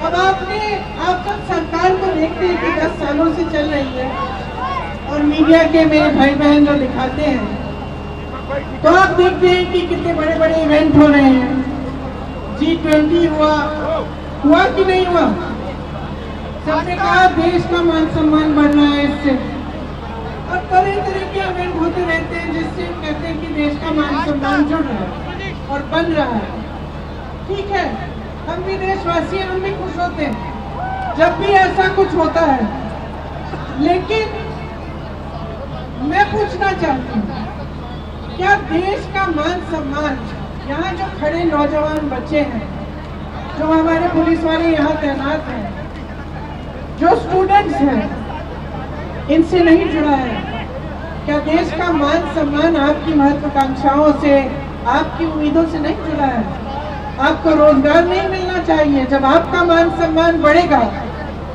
अब आप जब सरकार को देखते हैं कि 10 सालों से चल रही है और मीडिया के मेरे भाई बहन जो दिखाते हैं, तो आप देखते हैं कि कितने बड़े बड़े इवेंट हो रहे हैं। G20 हुआ कि नहीं हुआ? सबने कहा देश का मान सम्मान बढ़ रहा है इससे, और तरह तरह के इवेंट होते रहते हैं जिससे हम कहते हैं कि देश का मान सम्मान जुड़ रहा है और बन रहा है। ठीक है, हम भी देशवासी हैं, हम भी खुश होते हैं जब भी ऐसा कुछ होता है। लेकिन मैं पूछना चाहती हूँ, क्या देश का मान सम्मान, यहाँ जो खड़े नौजवान बच्चे हैं, जो हमारे पुलिस वाले यहाँ तैनात हैं, जो स्टूडेंट्स हैं, इनसे नहीं जुड़ा है? क्या देश का मान सम्मान आपकी महत्वाकांक्षाओं से, आपकी उम्मीदों से नहीं जुड़ा है? आपको रोजगार नहीं मिलना चाहिए? जब आपका मान सम्मान बढ़ेगा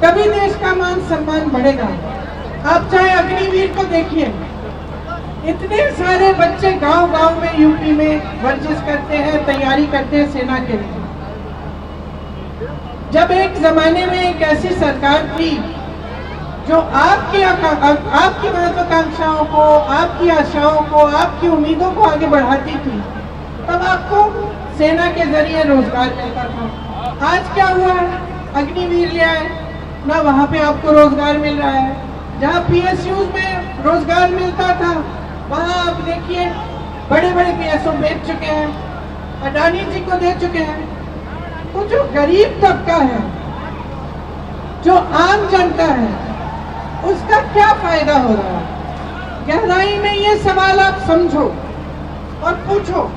तभी देश का मान सम्मान बढ़ेगा। आप चाहे अग्निवीर को देखिए, इतने सारे बच्चे गांव-गांव में यूपी में वर्जिश करते हैं, तैयारी करते हैं सेना के लिए। जब एक जमाने में एक ऐसी सरकार थी जो आपकी महत्वाकांक्षाओं को, आपकी आशाओं को, आपकी उम्मीदों को आगे बढ़ाती थी, तब आपको सेना के जरिए रोजगार मिलता था। आज क्या हुआ है? अग्निवीर ले आए ना, वहाँ पे आपको रोजगार मिल रहा है। जहाँ PSUs में रोजगार मिलता था, वहाँ आप देखिए बड़े बड़े PSO बेच चुके हैं, अडानी जी को दे चुके हैं। तो जो गरीब तबका है, जो आम जनता है, उसका क्या फायदा हो रहा है? गहराई में ये सवाल आप समझो और पूछो।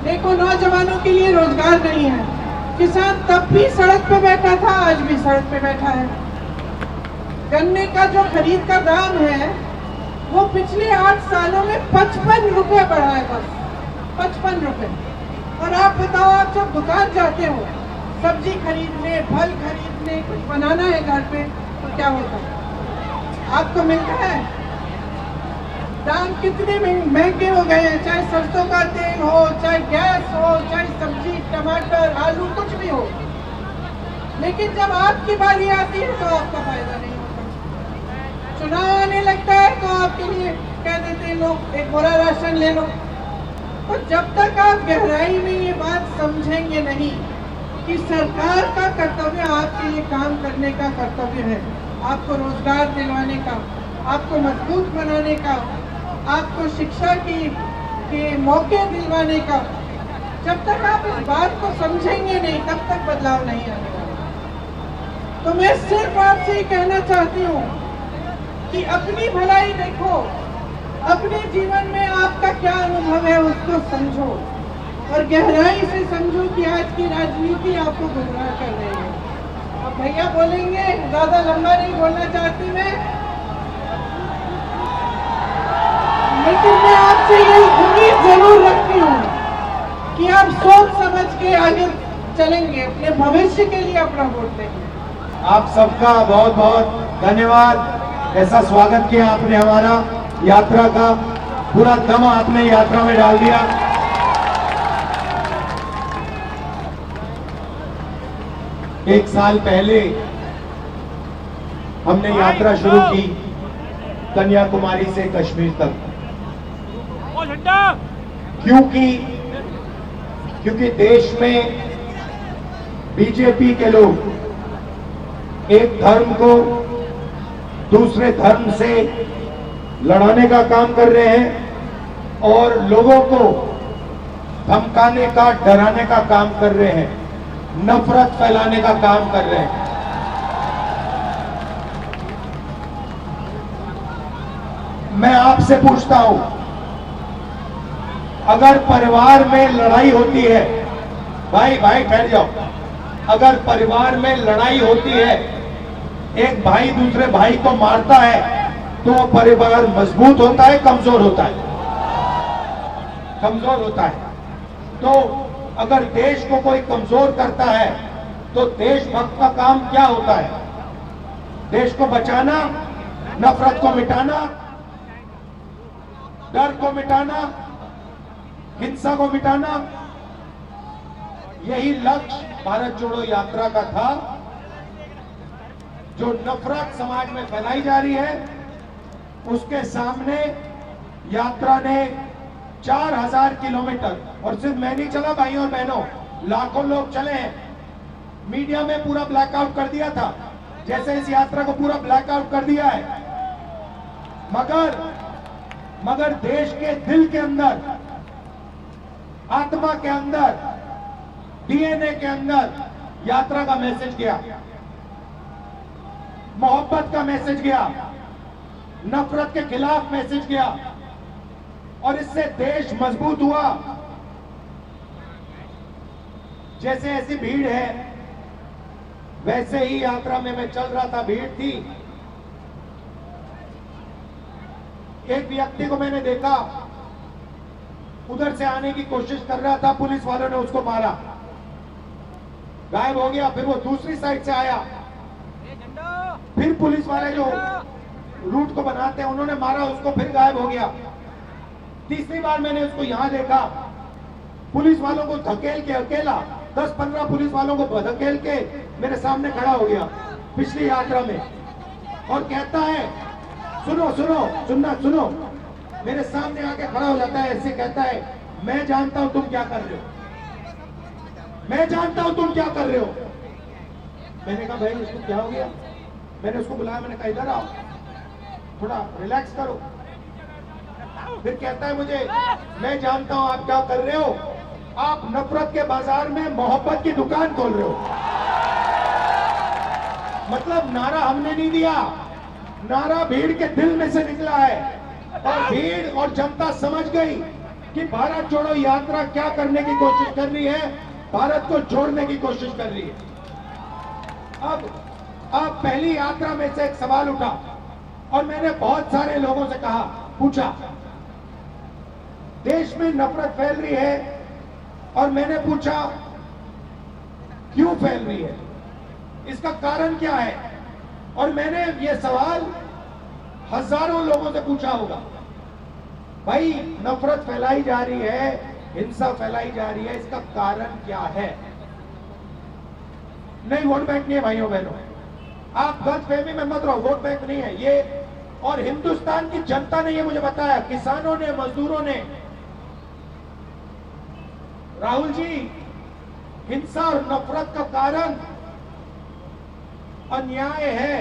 देखो, नौजवानों के लिए रोजगार नहीं है। किसान तब भी सड़क पे बैठा था, आज भी सड़क पे बैठा है। गन्ने का जो खरीद का दाम है वो पिछले 8 सालों में 55 रुपए बढ़ा है, बस 55 रुपए। और आप बताओ, आप जब दुकान जाते हो सब्जी खरीदने, फल खरीदने, कुछ बनाना है घर पे, तो क्या होता है? आपको मिलता है? दाम कितने महंगे हो गए हैं, चाहे सरसों का तेल हो, चाहे गैस हो, चाहे सब्जी, टमाटर, आलू, कुछ भी हो। लेकिन जब आपकी बारी आती है तो आपका फायदा नहीं होता। चुनाव आने लगता है तो आपके लिए कह देते हैं लोग, एक बोरा राशन ले लो। तो जब तक आप गहराई में ये बात समझेंगे नहीं कि सरकार का कर्तव्य आपके लिए काम करने का कर्तव्य है, आपको रोजगार दिलवाने का, आपको मजबूत बनाने का, आपको शिक्षा के मौके दिलवाने का, जब तक आप इस बात को समझेंगे नहीं तब तक बदलाव नहीं आने वाला। तो मैं सिर्फ आपसे ही कहना चाहती हूँ कि अपनी भलाई देखो, अपने जीवन में आपका क्या अनुभव है उसको समझो, और गहराई से समझो कि आज की राजनीति आपको गुमराह कर रही है। अब भैया बोलेंगे, ज्यादा लंबा नहीं बोलना चाहती मैं, लेकिन मैं आपसे ये उम्मीद जरूर रखती हूँ कि आप सोच समझ के आगे चलेंगे, अपने भविष्य के लिए अपना वोट देंगे। आप सबका बहुत बहुत धन्यवाद। ऐसा स्वागत किया आपने हमारा यात्रा का, पूरा दम आपने यात्रा में डाल दिया। एक साल पहले हमने यात्रा शुरू की कन्याकुमारी से कश्मीर तक। क्योंकि देश में बीजेपी के लोग एक धर्म को दूसरे धर्म से लड़ाने का काम कर रहे हैं और लोगों को धमकाने का, डराने का काम कर रहे हैं, नफरत फैलाने का काम कर रहे हैं। मैं आपसे पूछता हूं, अगर परिवार में लड़ाई होती है, भाई ठहर जाओ, अगर परिवार में लड़ाई होती है, एक भाई दूसरे भाई को मारता है, तो वो परिवार मजबूत होता है, कमजोर होता है? कमजोर होता है। तो अगर देश को कोई कमजोर करता है तो देशभक्त का काम क्या होता है? देश को बचाना, नफरत को मिटाना, डर को मिटाना, हिंसा को मिटाना। यही लक्ष्य भारत जोड़ो यात्रा का था जो नफरत समाज में फैलाई जा रही है, उसके सामने यात्रा ने 4000 किलोमीटर, और सिर्फ मैं नहीं चला भाइयों और बहनों, लाखों लोग चले हैं। मीडिया में पूरा ब्लैकआउट कर दिया था, जैसे इस यात्रा को पूरा ब्लैकआउट कर दिया है। मगर देश के दिल के अंदर, आत्मा के अंदर, डीएनए के अंदर यात्रा का मैसेज गया, मोहब्बत का मैसेज गया, नफरत के खिलाफ मैसेज गया, और इससे देश मजबूत हुआ। जैसे ऐसी भीड़ है, वैसे ही यात्रा में मैं चल रहा था, भीड़ थी। एक व्यक्ति को मैंने देखा, उधर से आने की कोशिश कर रहा था, पुलिस वालों ने उसको मारा, गायब हो गया। फिर वो दूसरी साइड से आया, फिर पुलिस वाले जो रूट को बनाते हैं उन्होंने मारा उसको, फिर गायब हो गया। तीसरी बार मैंने उसको यहां देखा, पुलिस वालों को धकेल के, अकेला 10-15 पुलिस वालों को धकेल के मेरे सामने खड़ा हो गया पिछली यात्रा में, और कहता है सुनो, मेरे सामने आके खड़ा हो जाता है, ऐसे कहता है, मैं जानता हूं तुम क्या कर रहे हो, मैं जानता हूं तुम क्या कर रहे हो। मैंने कहा भाई इसको क्या हो गया? मैंने उसको बुलाया, मैंने कहा इधर आओ, थोड़ा रिलैक्स करो। फिर कहता है मुझे, मैं जानता हूं आप क्या कर रहे हो, आप नफरत के बाजार में मोहब्बत की दुकान खोल रहे हो। मतलब नारा हमने नहीं दिया, नारा भीड़ के दिल में से निकला है, और भीड़ और जनता समझ गई कि भारत जोड़ो यात्रा क्या करने की कोशिश कर रही है, भारत को जोड़ने की कोशिश कर रही है। अब पहली यात्रा में से एक सवाल उठा, और मैंने बहुत सारे लोगों से कहा, पूछा, देश में नफरत फैल रही है, और मैंने पूछा क्यों फैल रही है, इसका कारण क्या है। और मैंने ये सवाल हजारों लोगों से पूछा होगा, भाई नफरत फैलाई जा रही है, हिंसा फैलाई जा रही है, इसका कारण क्या है। नहीं, वोट बैंक नहीं है भाइयों बहनों, आप गलतफहमी में मत रहो, वोट बैंक नहीं है ये, और हिंदुस्तान की जनता ने ये मुझे बताया, किसानों ने, मजदूरों ने। राहुल जी, हिंसा और नफरत का कारण अन्याय है।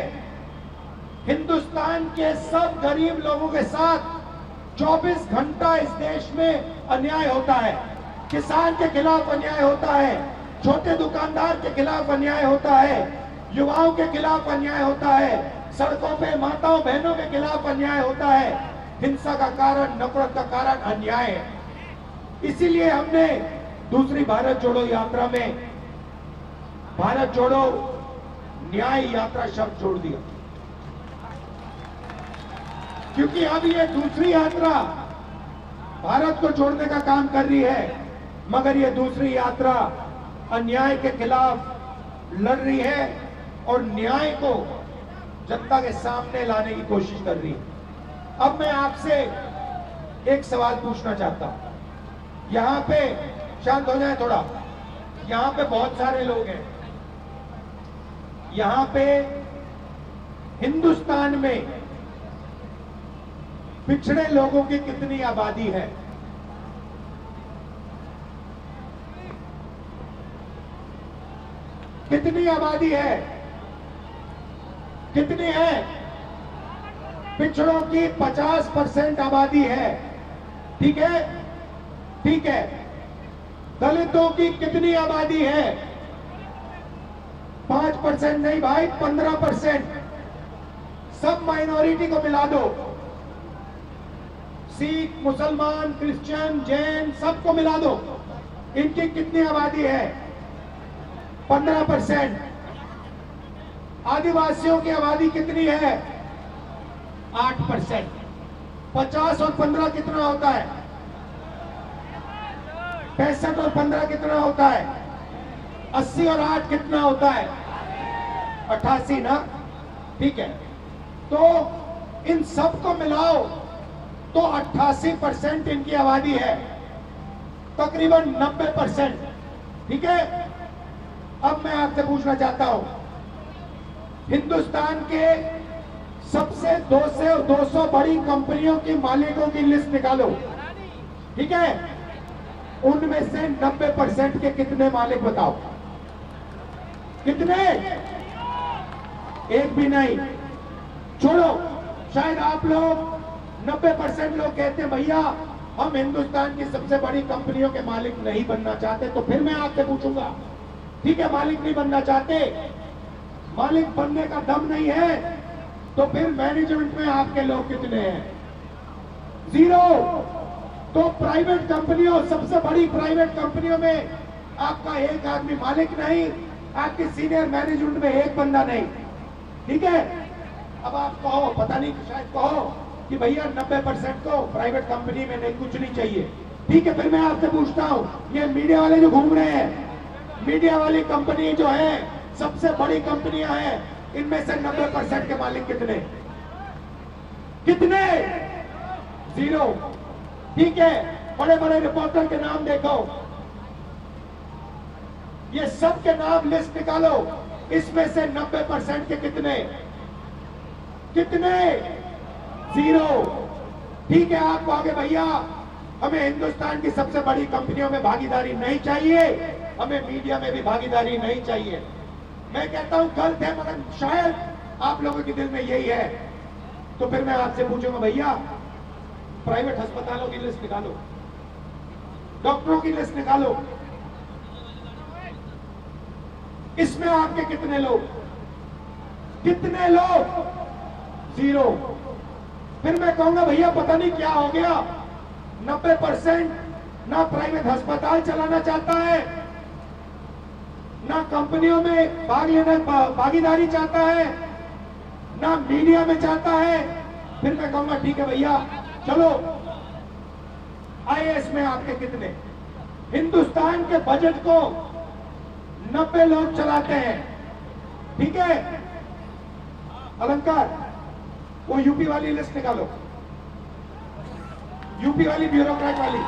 हिंदुस्तान के सब गरीब लोगों के साथ 24 घंटा इस देश में अन्याय होता है। किसान के खिलाफ अन्याय होता है, छोटे दुकानदार के खिलाफ अन्याय होता है, युवाओं के खिलाफ अन्याय होता है, सड़कों पे माताओं बहनों के खिलाफ अन्याय होता है। हिंसा का कारण, नफरत का कारण अन्याय है। इसीलिए हमने दूसरी भारत जोड़ो यात्रा में भारत जोड़ो न्याय यात्रा शब्द जोड़ दिया, क्योंकि अब ये दूसरी यात्रा भारत को जोड़ने का काम कर रही है, मगर ये दूसरी यात्रा अन्याय के खिलाफ लड़ रही है और न्याय को जनता के सामने लाने की कोशिश कर रही है। अब मैं आपसे एक सवाल पूछना चाहता हूं, यहां पे शांत हो जाए थोड़ा, यहां पे बहुत सारे लोग हैं, यहां पे हिंदुस्तान में पिछड़े लोगों की कितनी आबादी है? कितनी आबादी है? कितनी है? पिछड़ों की 50% आबादी है, ठीक है? ठीक है। दलितों की कितनी आबादी है? 5% नहीं भाई, 15%। सब माइनॉरिटी को मिला दो, सिख, मुसलमान, क्रिश्चियन, जैन, सबको मिला दो, इनकी कितनी आबादी है? 15%। आदिवासियों की आबादी कितनी है? 8%। 50 और 15 कितना होता है? 65 और 15 कितना होता है? 80 और 8 कितना होता है? 88 ना? ठीक है। तो इन सबको मिलाओ तो 88% इनकी आबादी है, तकरीबन 90%। ठीक है। अब मैं आपसे पूछना चाहता हूं, हिंदुस्तान के सबसे 200 बड़ी कंपनियों की मालिकों की लिस्ट निकालो, ठीक है? उनमें से 90% के कितने मालिक बताओ? कितने? एक भी नहीं। छोड़ो, शायद आप लोग 90% लोग कहते हैं भैया हम हिंदुस्तान की सबसे बड़ी कंपनियों के मालिक नहीं बनना चाहते, तो फिर मैं आपसे पूछूंगा, ठीक है मालिक नहीं बनना चाहते, मालिक बनने का दम नहीं है, तो फिर मैनेजमेंट में आपके लोग कितने हैं? 0। तो प्राइवेट कंपनियों, सबसे बड़ी प्राइवेट कंपनियों में आपका एक आदमी मालिक नहीं, आपके सीनियर मैनेजमेंट में एक बंदा नहीं, ठीक है? अब आप कहो, पता नहीं शायद कहो कि भैया 90% को प्राइवेट कंपनी में नहीं, कुछ नहीं चाहिए, ठीक है? फिर मैं आपसे पूछता हूं, ये मीडिया वाले जो घूम रहे हैं, मीडिया वाली कंपनी जो है, सबसे बड़ी कंपनियां हैं, इनमें से 90% के मालिक कितने? कितने? 0, ठीक है? बड़े बड़े रिपोर्टर के नाम देखो, ये सब के नाम लिस्ट निकालो, इसमें से 90% के कितने? कितने? 0, ठीक है? आप कहोगे भैया हमें हिंदुस्तान की सबसे बड़ी कंपनियों में भागीदारी नहीं चाहिए, हमें मीडिया में भी भागीदारी नहीं चाहिए। मैं कहता हूं गलत है, मगर शायद आप लोगों के दिल में यही है, तो फिर मैं आपसे पूछूंगा भैया प्राइवेट अस्पतालों की लिस्ट निकालो, डॉक्टरों की लिस्ट निकालो, इसमें आपके कितने लोग? कितने लोग? 0। फिर मैं कहूंगा भैया पता नहीं क्या हो गया, 90% ना प्राइवेट अस्पताल चलाना चाहता है, ना कंपनियों में भाग लेना, भागीदारी चाहता है, ना मीडिया में चाहता है। फिर मैं कहूंगा ठीक है भैया चलो, आईएएस में आपके कितने? हिंदुस्तान के बजट को 90 लोग चलाते हैं, ठीक है? अलंकार, वो यूपी वाली लिस्ट निकालो, यूपी वाली ब्यूरोक्रेट वाली।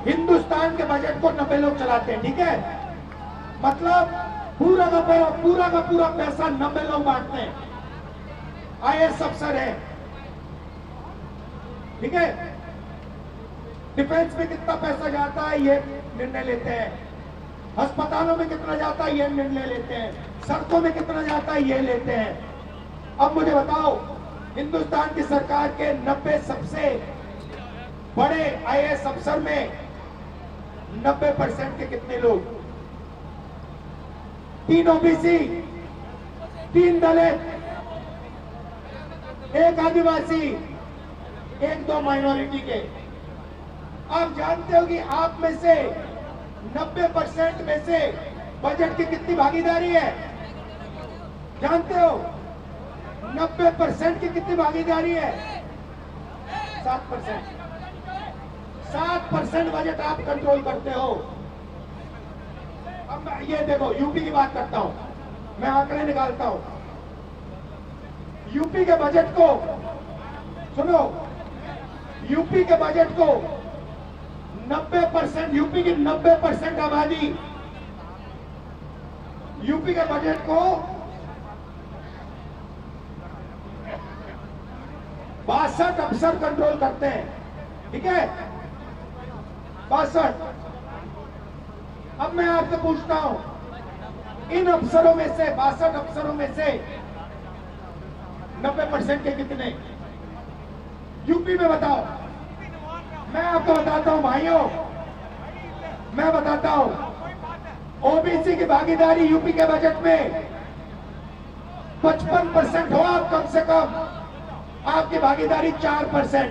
हिंदुस्तान के बजट को 90 लोग चलाते हैं, ठीक है? मतलब पूरा का पूरा पैसा 90 लोग बांटते हैं, आईएएस अफसर है, ठीक है? डिफेंस में कितना पैसा जाता है ये निर्णय लेते हैं, अस्पतालों में कितना जाता है ये निर्णय लेते हैं, सड़कों में कितना जाता है ये लेते हैं। अब मुझे बताओ, हिंदुस्तान की सरकार के 90 सबसे बड़े आईएएस अफसर में 90% के कितने लोग? 3 ओबीसी, 3 दलित, 1 आदिवासी, 1-2 माइनॉरिटी के। आप जानते हो कि आप में से 90% में से बजट की कितनी भागीदारी है? जानते हो 90% की कितनी भागीदारी है? 7%। 7% बजट आप कंट्रोल करते हो। अब मैं ये देखो, यूपी की बात करता हूं, मैं आंकड़े निकालता हूं। यूपी के बजट को सुनो, यूपी के बजट को 90%, यूपी की 90% आबादी यूपी के बजट को 62 अफसर कंट्रोल करते हैं, ठीक है? 62। अब मैं आपसे पूछता हूं, इन अफसरों में से 62 अफसरों में से 90% के कितने यूपी में? बताओ। मैं आपको बताता हूं भाइयों, मैं बताता हूं, ओबीसी की भागीदारी यूपी के बजट में 55% हो, आप कम से कम आपकी भागीदारी 4%।